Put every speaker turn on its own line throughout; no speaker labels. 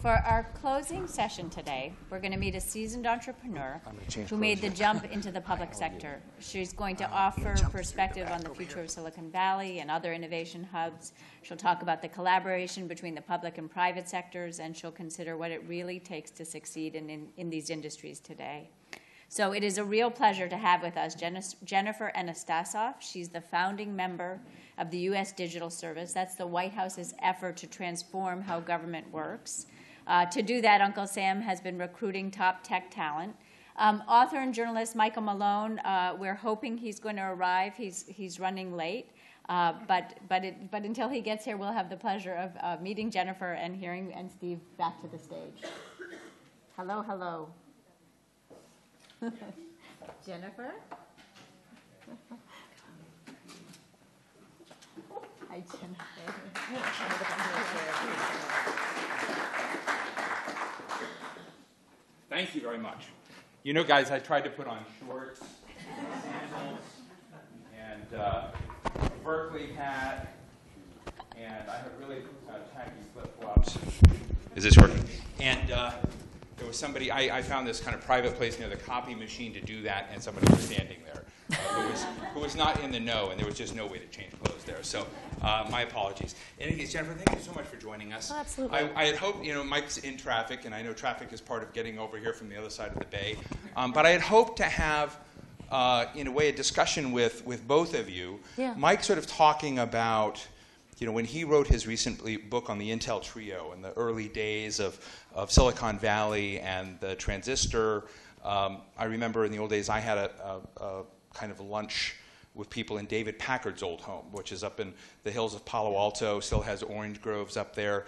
For our closing session today, we're going to meet a seasoned entrepreneur who made the jump into the public sector. She's going to offer perspective on the future of Silicon Valley and other innovation hubs. She'll talk about the collaboration between the public and private sectors, and she'll consider what it really takes to succeed in these industries today. So it is a real pleasure to have with us Jennifer Anastanoff. She's the founding member of the U.S. Digital Service. That's the White House's effort to transform how government works. To do that, Uncle Sam has been recruiting top tech talent. Author and journalist Michael Malone, we're hoping he's going to arrive. He's running late. But until he gets here, we'll have the pleasure of meeting Jennifer and hearing Steve back to the stage. Hello, hello. Jennifer? Hi, Jennifer.
Thank you very much. You know, guys, I tried to put on shorts, sandals, and a Berkeley hat, and I have really tacky flip-flops. Is this working? And there was somebody, I found this kind of private place near the copy machine to do that, and somebody was standing there who was not in the know, and there was just no way to change clothes there. So my apologies. In any case, Jennifer, thank you so much for joining us.
Oh, absolutely.
I had hoped, Mike's in traffic, and I know traffic is part of getting over here from the other side of the bay. But I had hoped to have, in a way, a discussion with both of you.
Yeah.
Mike sort of talking about, when he wrote his recent book on the Intel trio and the early days of Silicon Valley and the transistor. I remember in the old days I had a kind of lunch with people in David Packard's old home, which is up in the hills of Palo Alto, still has orange groves up there.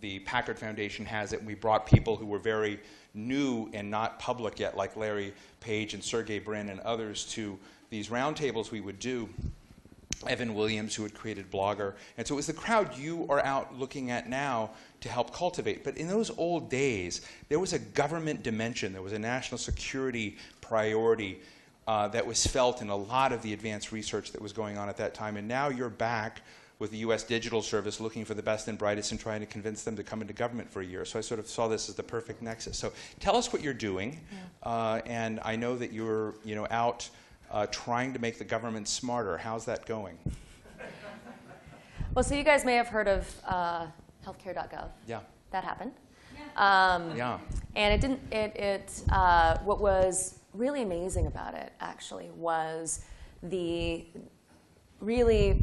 The Packard Foundation has it. And we brought people who were very new and not public yet, like Larry Page and Sergey Brin and others, to these roundtables we would do. Evan Williams, who had created Blogger. And so it was the crowd you are out looking at now to help cultivate. But in those old days, there was a government dimension. There was a national security priority that was felt in a lot of the advanced research that was going on at that time. And now you're back with the U.S. Digital Service looking for the best and brightest and trying to convince them to come into government for a year. So I sort of saw this as the perfect nexus. So tell us what you're doing. Yeah. And I know that you're out trying to make the government smarter. How's that going?
Well, so you guys may have heard of healthcare.gov.
Yeah.
That happened.
Yeah. Yeah.
And it didn't. What was really amazing about it, actually, was the really,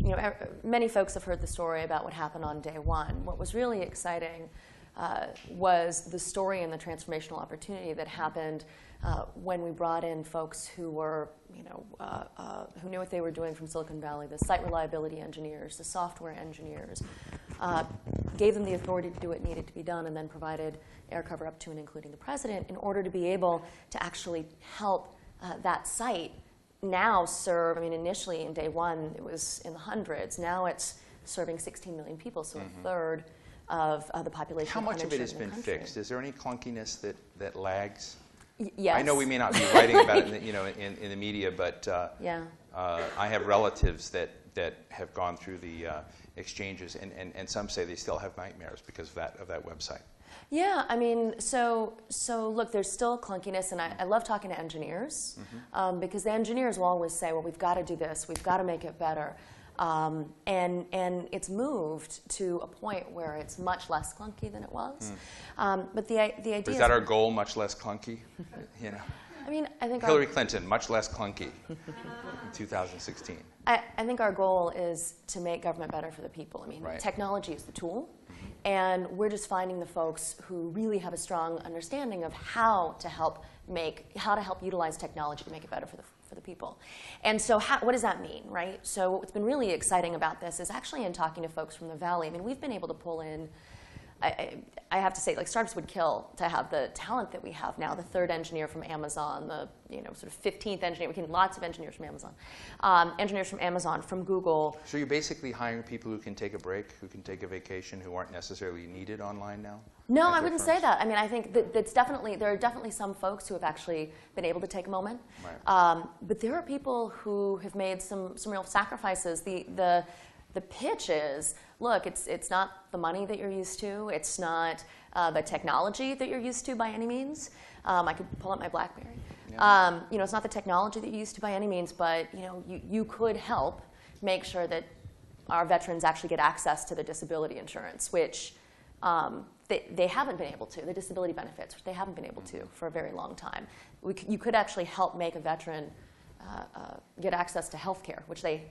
many folks have heard the story about what happened on day one. What was really exciting was the story and the transformational opportunity that happened when we brought in folks who were, who knew what they were doing from Silicon Valley, the site reliability engineers, the software engineers, gave them the authority to do what needed to be done, and then provided air cover up to and including the president in order to be able to actually help that site now serve. I mean, initially in day one, it was in the hundreds. Now it's serving 16 million people, so a third of the population.
How much of it has been fixed? Is there any clunkiness that lags?
Yes.
I know we may not be writing about it in the media, but
yeah.
I have relatives that have gone through the exchanges, and some say they still have nightmares because of that website.
Yeah, I mean, so look, there's still clunkiness, and I love talking to engineers because the engineers will always say, well, we've got to do this, we've got to make it better. And it's moved to a point where it's much less clunky than it was. But the idea
is that our goal, much less clunky?
I mean, I think
Hillary Clinton, much less clunky in 2016.
I think our goal is to make government better for the people. I mean, technology is the tool. And we're just finding the folks who really have a strong understanding of how to help utilize technology to make it better for the people. And so what does that mean, right? So what's been really exciting about this is actually in talking to folks from the Valley, I mean, we've been able to pull in, I have to say, like, startups would kill to have the talent that we have now. The third engineer from Amazon, the sort of 15th engineer. We can lots of engineers from Amazon, engineers from Amazon, from Google.
So you're basically hiring people who can take a break, who can take a vacation, who aren't necessarily needed online now?
No, I wouldn't say that. I mean, I think that there are definitely some folks who have actually been able to take a moment. Right. But there are people who have made some real sacrifices. The pitch is, look, it's not the money that you're used to. It's not the technology that you're used to by any means. I could pull up my BlackBerry.
Yeah.
It's not the technology that you're used to by any means, but you could help make sure that our veterans actually get access to the disability insurance, which they haven't been able to, the disability benefits, which they haven't been able to for a very long time. You could actually help make a veteran get access to health care, which they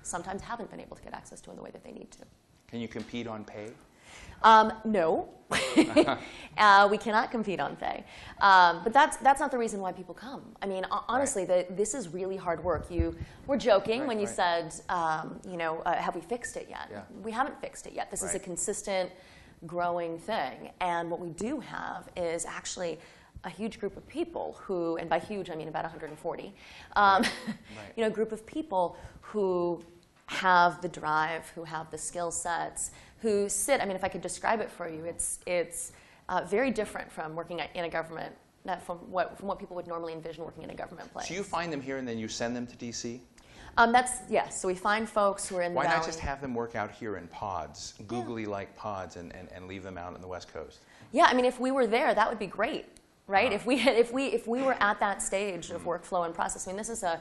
sometimes haven't been able to get access to in the way that they need to.
Can you compete on pay?
No, we cannot compete on pay. But that's not the reason why people come. I mean, honestly, this is really hard work. We're joking when you said, have we fixed it yet?
Yeah.
We haven't fixed it yet. This is a consistent, growing thing. And what we do have is actually a huge group of people who, and by huge I mean about 140, a group of people who have the drive, who have the skill sets, who sit. I mean, if I could describe it for you, it's very different from working in a government, from what people would normally envision working in a government place.
So you find them here and then you send them to DC?
Yes. So we find folks who are in the
Why
valley.
not just have them work out here in pods, googly-like pods, and leave them out on the West Coast?
Yeah, I mean, if we were there, that would be great, right? If we were at that stage of workflow and process. I mean, this is a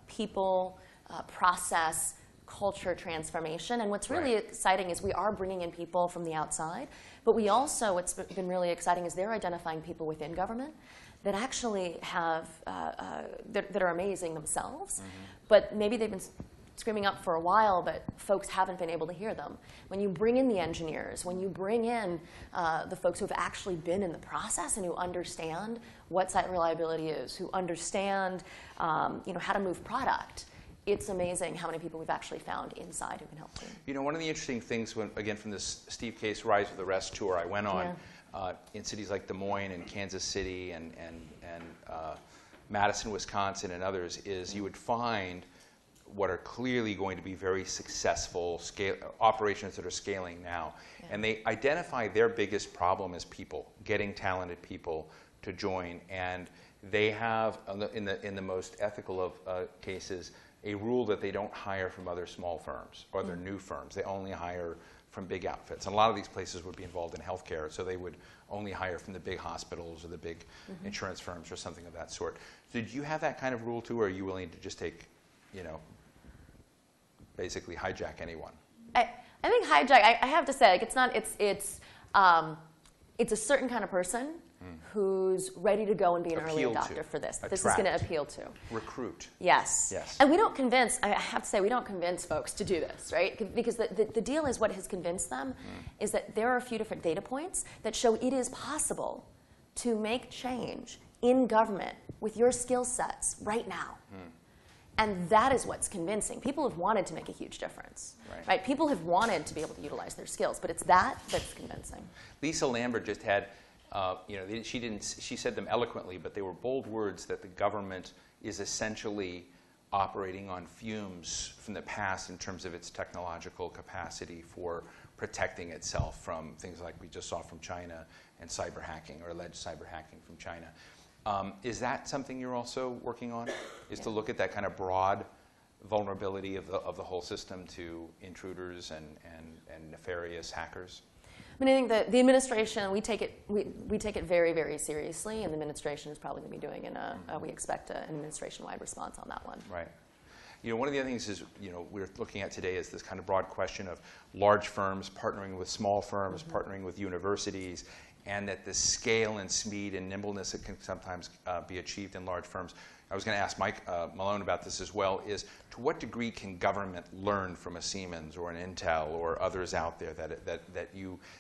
people process culture transformation, and what's really exciting is we are bringing in people from the outside, but we also, what's been really exciting is they're identifying people within government that actually have that are amazing themselves, but maybe they've been screaming up for a while, but folks haven't been able to hear them. When you bring in the engineers, when you bring in the folks who have actually been in the process and who understand what site reliability is, who understand how to move product, it's amazing how many people we've actually found inside who can help you.
One of the interesting things, again, from this Steve Case Rise with the Rest tour I went on, in cities like Des Moines and Kansas City and Madison, Wisconsin, and others, is you would find what are clearly going to be very successful operations that are scaling now. Yeah. And they identify their biggest problem as people, getting talented people to join. And they have, in the most ethical of cases, a rule that they don't hire from other small firms or other new firms. They only hire from big outfits. And a lot of these places would be involved in healthcare, so they would only hire from the big hospitals or the big insurance firms or something of that sort. So did you have that kind of rule too, or are you willing to just take, basically hijack anyone?
I think hijack, I have to say, it's a certain kind of person who's ready to go and be an early adopter for this. This is going to appeal to.
Recruit.
Yes. And we don't convince, I have to say, we don't convince folks to do this, right? Because the deal is what has convinced them is that there are a few different data points that show it is possible to make change in government with your skill sets right now. And that is what's convincing. People have wanted to make a huge difference, right? People have wanted to be able to utilize their skills, but it's that's convincing.
Lisa Lambert just had, she said them eloquently, but they were bold words that the government is essentially operating on fumes from the past in terms of its technological capacity for protecting itself from things like we just saw from China and cyber hacking or alleged cyber hacking from China. Is that something you're also working on? Is to look at that kind of broad vulnerability of the whole system to intruders and nefarious hackers?
I mean, I think that the administration, we take it very, very seriously, and the administration is probably going to be doing we expect an administration-wide response on that one.
Right. One of the other things is, we're looking at today is this kind of broad question of large firms partnering with small firms, partnering with universities, and that the scale and speed and nimbleness that can sometimes be achieved in large firms. I was going to ask Mike Malone about this as well, is to what degree can government learn from a Siemens or an Intel or others out there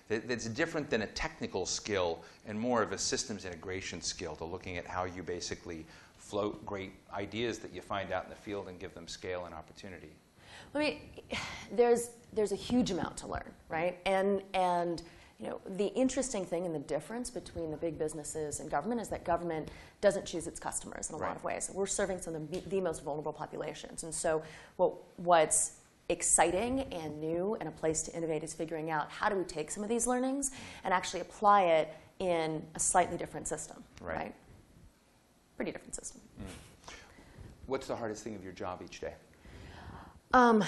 that's different than a technical skill and more of a systems integration skill to looking at how you basically float great ideas that you find out in the field and give them scale and opportunity?
I mean, there's a huge amount to learn, right? And the interesting thing and the difference between the big businesses and government is that government doesn't choose its customers in a lot of ways. We're serving some of the most vulnerable populations. And so what's exciting and new and a place to innovate is figuring out how do we take some of these learnings and actually apply it in a slightly different system, right? Pretty different system.
What's the hardest thing of your job each day?
The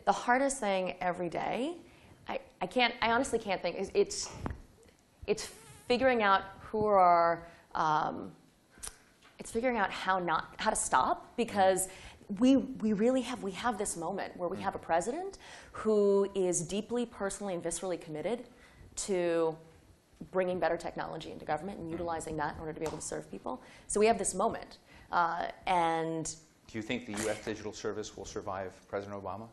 hardest thing every day I honestly can't think. It's figuring out who are, it's figuring out how to stop, because we have this moment where we have a president who is deeply, personally, and viscerally committed to bringing better technology into government and utilizing that in order to be able to serve people. So we have this moment. And
do you think the U.S. Digital Service will survive President Obama?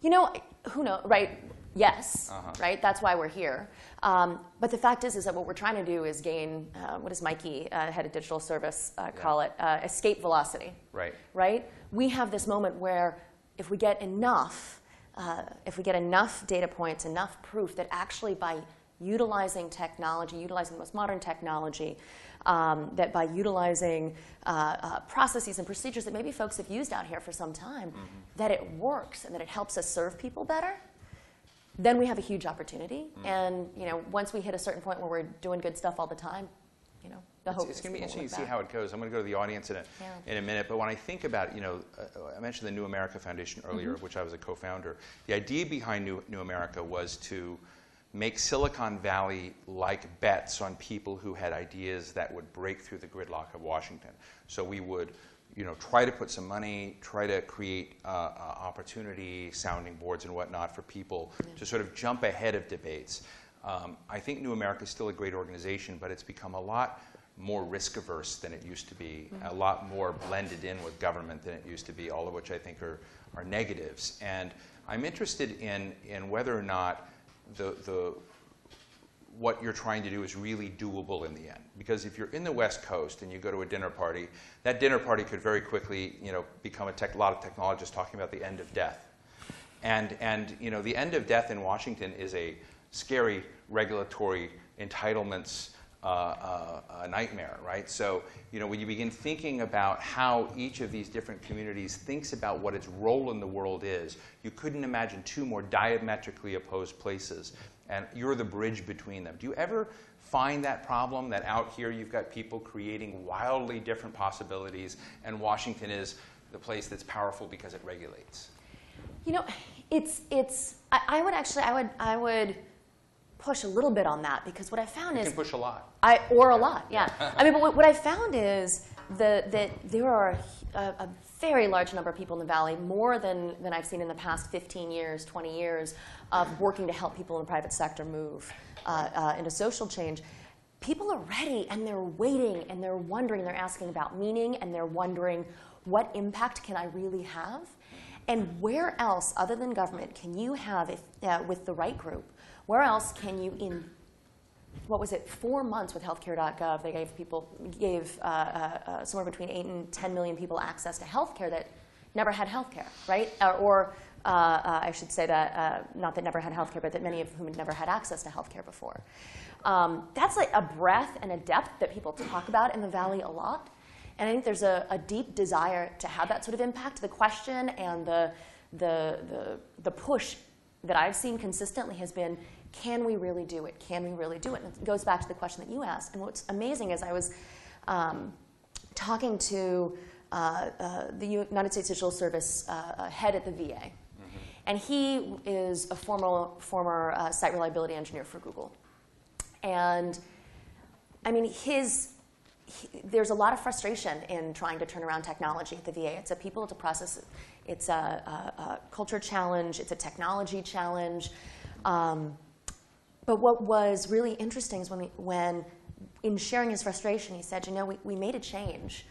You know, who knows, right? Yes, right? That's why we're here. But the fact is that what we're trying to do is gain, what does Mikey, head of digital service, call it? Escape velocity.
Right.
Right? We have this moment where if we get enough data points, enough proof that actually by utilizing technology, utilizing the most modern technology, that by utilizing processes and procedures that maybe folks have used out here for some time, that it works and that it helps us serve people better, then we have a huge opportunity. And you know, once we hit a certain point where we're doing good stuff all the time, you know, the hope is
it's going to be interesting to see how it goes. I'm going to go to the audience in a minute. But when I think about, you know, I mentioned the New America Foundation earlier, of which I was a co-founder. The idea behind New America was to make Silicon Valley like bets on people who had ideas that would break through the gridlock of Washington. So we would, you know, try to put some money, try to create opportunity, sounding boards and whatnot for people to sort of jump ahead of debates. I think New America is still a great organization, but it's become a lot more risk averse than it used to be, a lot more blended in with government than it used to be, all of which I think are negatives. And I'm interested in whether or not what you're trying to do is really doable in the end. Because if you're in the West Coast and you go to a dinner party, that dinner party could very quickly, you know, become a lot of technologists talking about the end of death. And you know, the end of death in Washington is a scary regulatory entitlements nightmare, right? So, you know, when you begin thinking about how each of these different communities thinks about what its role in the world is, you couldn't imagine two more diametrically opposed places, and you're the bridge between them. Do you ever find that problem, that out here you've got people creating wildly different possibilities, and Washington is the place that's powerful because it regulates?
You know, I would push a little bit on that, because what I found is...
You can push a lot.
A lot, yeah. I mean, but what I found is that there are a very large number of people in the Valley, more than I've seen in the past 15 years, 20 years, of working to help people in the private sector move into social change. People are ready, and they're waiting, and they're wondering, they're asking about meaning, and they're wondering, what impact can I really have? And where else, other than government, can you have, with the right group, where else can you, in, what was it, 4 months with healthcare.gov, they gave somewhere between 8 and 10 million people access to healthcare that never had healthcare, right? I should say that, not that never had healthcare, but that many of whom had never had access to healthcare before. That's like a breadth and a depth that people talk about in the Valley a lot. And I think there's a deep desire to have that sort of impact. The question and the push that I've seen consistently has been, can we really do it? Can we really do it? And it goes back to the question that you asked. And what's amazing is I was talking to the United States Digital Service head at the VA. And he is a former site reliability engineer for Google. And I mean, there's a lot of frustration in trying to turn around technology at the VA. It's a people, it's a process, it's a culture challenge, it's a technology challenge. But what was really interesting is when in sharing his frustration, he said, you know, we made a change,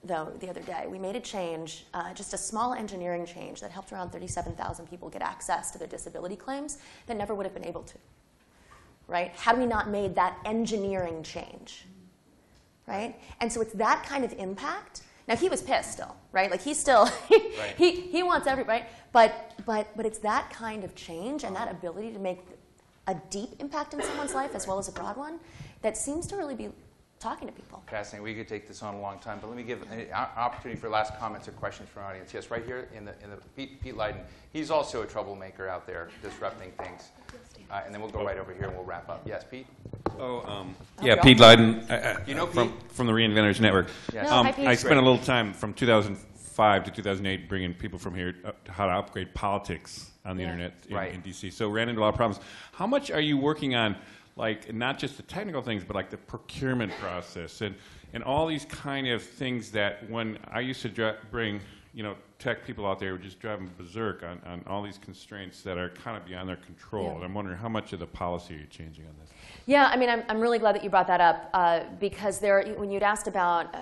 though, the other day. We made a change, just a small engineering change that helped around 37,000 people get access to their disability claims that never would have been able to, right? Had we not made that engineering change, right? And so it's that kind of impact. Now, he was pissed still, right? Like, he's still, he wants right? But it's that kind of change and that ability to make a deep impact in someone's life as well as a broad one that seems to really be talking to people.
Fascinating. We could take this on a long time, but let me give an opportunity for last comments or questions from our audience. Yes, right here in the Pete Leiden. He's also a troublemaker out there disrupting things. And then we'll go right over here and we'll wrap up. Yes, Pete?
Yeah, Pete Leiden.
You know Pete?
From the Reinventors Network.
Yes.
No, hi, Pete.
I spent a little time from 2004 2005 to 2008, bringing people from here to how to upgrade politics on the internet in DC. So ran into a lot of problems. How much are you working on, like, not just the technical things, but like the procurement process and all these kind of things that when I used to bring, tech people out there were just driving berserk on all these constraints that are kind of beyond their control. And I'm wondering how much of the policy are you changing on this?
Yeah, I mean, I'm really glad that you brought that up because when you'd asked about,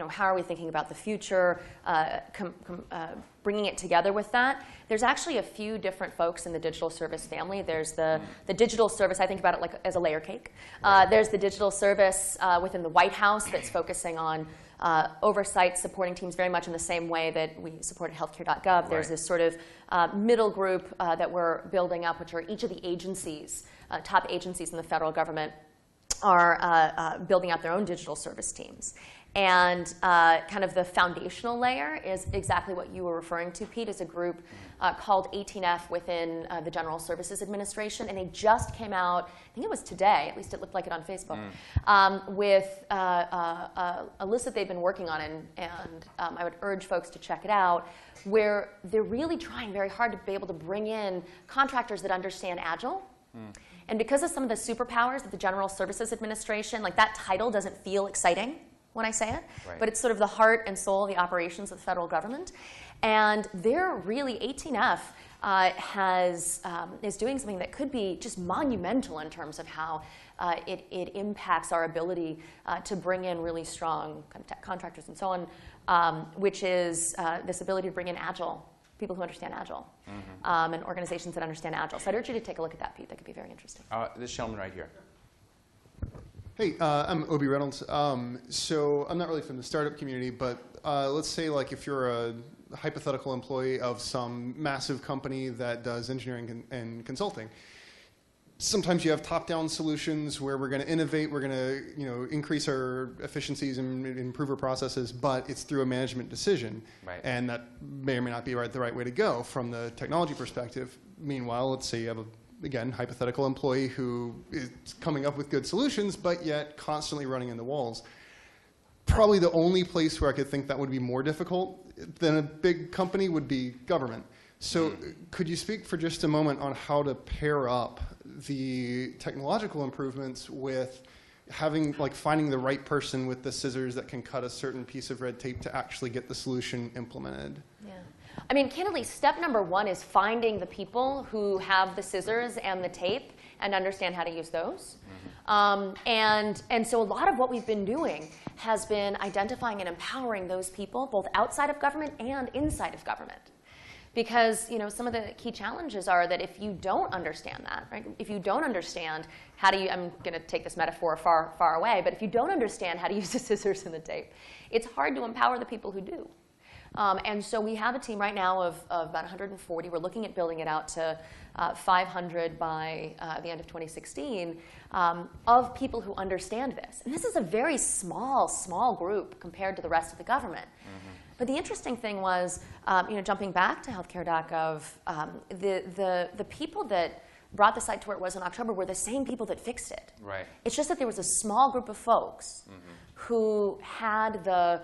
how are we thinking about the future, bringing it together with that, there's actually a few different folks in the digital service family. There's the digital service, I think about it like as a layer cake. There's the digital service within the White House that's focusing on oversight, supporting teams very much in the same way that we supported healthcare.gov. There's this sort of middle group that we're building up, which are each of the agencies, top agencies in the federal government are building out their own digital service teams. And kind of the foundational layer is exactly what you were referring to, Pete, is a group called 18F within the General Services Administration. And they just came out, I think it was today, at least it looked like it on Facebook, with a list that they've been working on. And I would urge folks to check it out, where they're really trying very hard to be able to bring in contractors that understand Agile. And because of some of the superpowers of the General Services Administration, like that title doesn't feel exciting when I say it, but it's sort of the heart and soul of the operations of the federal government. And they're really, 18F is doing something that could be just monumental in terms of how it impacts our ability to bring in really strong contractors and so on, which is this ability to bring in Agile, people who understand Agile, and organizations that understand Agile. So I'd urge you to take a look at that, Pete. That could be very interesting.
This gentleman right here.
Hey, I'm Obi Reynolds. So I'm not really from the startup community, but let's say like if you're a hypothetical employee of some massive company that does engineering and consulting, sometimes you have top-down solutions where we're going to innovate, we're going to increase our efficiencies and improve our processes, but it's through a management decision, and that may or may not be the right way to go from the technology perspective. Meanwhile, let's say you have a again, hypothetical employee who is coming up with good solutions, but yet constantly running into walls. Probably the only place where I could think that would be more difficult than a big company would be government. So could you speak for just a moment on how to pair up the technological improvements with finding the right person with the scissors that can cut a certain piece of red tape to actually get the solution implemented? Yeah.
I mean, candidly, step number one is finding the people who have the scissors and the tape and understand how to use those. And so a lot of what we've been doing has been identifying and empowering those people, both outside of government and inside of government. Because some of the key challenges are that if you don't understand that, right? If you don't understand how to I'm going to take this metaphor far, far away, but if you don't understand how to use the scissors and the tape, it's hard to empower the people who do. And so we have a team right now of about 140. We're looking at building it out to 500 by the end of 2016 of people who understand this. And this is a very small group compared to the rest of the government. But the interesting thing was, jumping back to healthcare.gov, the people that brought the site to where it was in October were the same people that fixed it. Right. It's just that there was a small group of folks who had the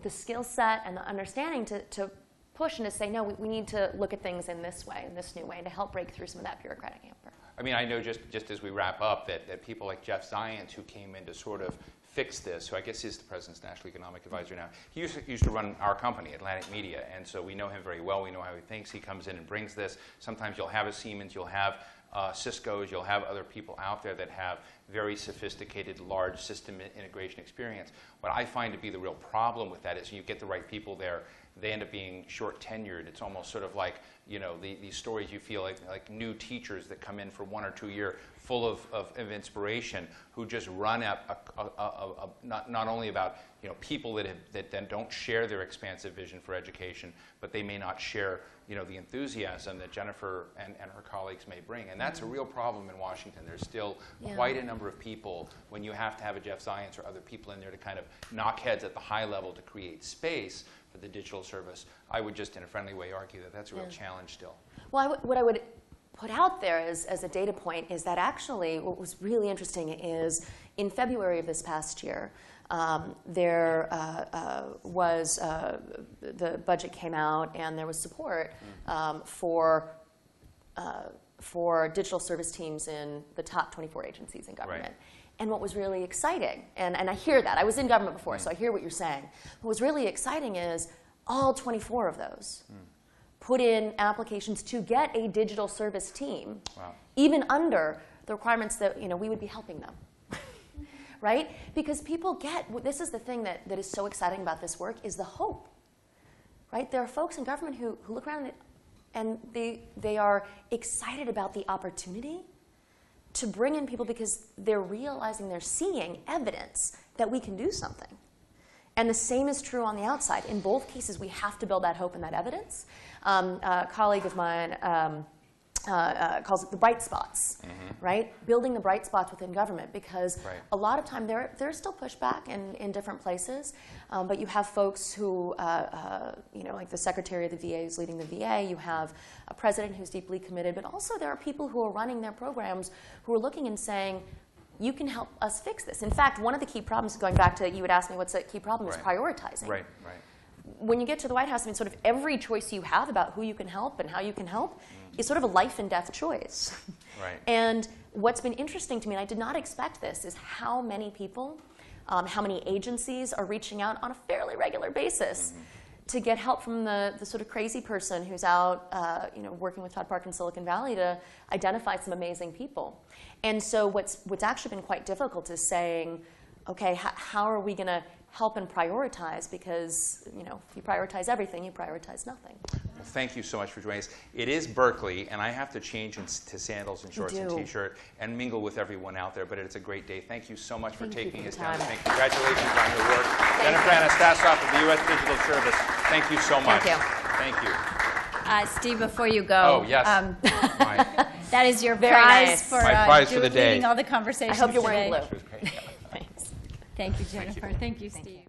skill set and the understanding to push and to say, no, we need to look at things in this way, in this new way, and to help break through some of that bureaucratic hamper.
I mean, I know just as we wrap up that people like Jeff Zients, who came in to sort of fix this, who I guess is the president's national economic advisor now, he used to run our company, Atlantic Media, and so we know him very well. We know how he thinks. He comes in and brings this. Sometimes you'll have a Siemens, you'll have Cisco's, you'll have other people out there that have very sophisticated, large system integration experience. What I find to be the real problem with that is you get the right people there, they end up being short tenured. It's almost sort of like, these stories you feel like new teachers that come in for 1 or 2 years full of inspiration, who just run not only about people that then don't share their expansive vision for education, but they may not share the enthusiasm that Jennifer and her colleagues may bring. And that's a real problem in Washington. There's still quite a number of people, when you have to have a Jeff Zients or other people in there to kind of knock heads at the high level to create space for the digital service. I would just in a friendly way argue that that's a real challenge still.
Well, what I would put out there as a data point is that actually what was really interesting is in February of this past year, there was the budget came out, and there was support for digital service teams in the top 24 agencies in government.
Right.
And what was really exciting, and I hear that. I was in government before, so I hear what you're saying. What was really exciting is all 24 of those put in applications to get a digital service team, even under the requirements that we would be helping them. Right? Because people get, this is the thing that is so exciting about this work, is the hope. Right? There are folks in government who look around and they are excited about the opportunity to bring in people because they're realizing, they're seeing evidence that we can do something. And the same is true on the outside. In both cases, we have to build that hope and that evidence. A colleague of mine calls it the bright spots, right? Building the bright spots within government, because a lot of time there's still pushback in different places, but you have folks who, like the Secretary of the VA who's leading the VA, you have a president who's deeply committed, but also there are people who are running their programs who are looking and saying, you can help us fix this. In fact, one of the key problems, going back to, you would ask me what's the key problem, is prioritizing.
Right.
When you get to the White House, I mean, sort of every choice you have about who you can help and how you can help is sort of a life and death choice.
Right.
And what's been interesting to me, and I did not expect this, is how many people, how many agencies are reaching out on a fairly regular basis to get help from the sort of crazy person who's out working with Todd Park in Silicon Valley to identify some amazing people. And so what's actually been quite difficult is saying, okay, how are we going to help and prioritize? Because if you prioritize everything, you prioritize nothing.
Well, thank you so much for joining us. It is Berkeley, and I have to change to sandals and shorts and T-shirt and mingle with everyone out there, but it's a great day. Thank you so much for taking us down. Congratulations on your work. Jennifer Anastanoff of the U.S. Digital Service, thank you so much.
Thank you.
Thank you.
Steve, before you go,
yes.
that is your
Very
prize
nice.
for,
My prize for the day.
leading all the conversations
I hope you're
today.
wearing blue.
Thanks. Thank you, Jennifer. Thank you, Steve.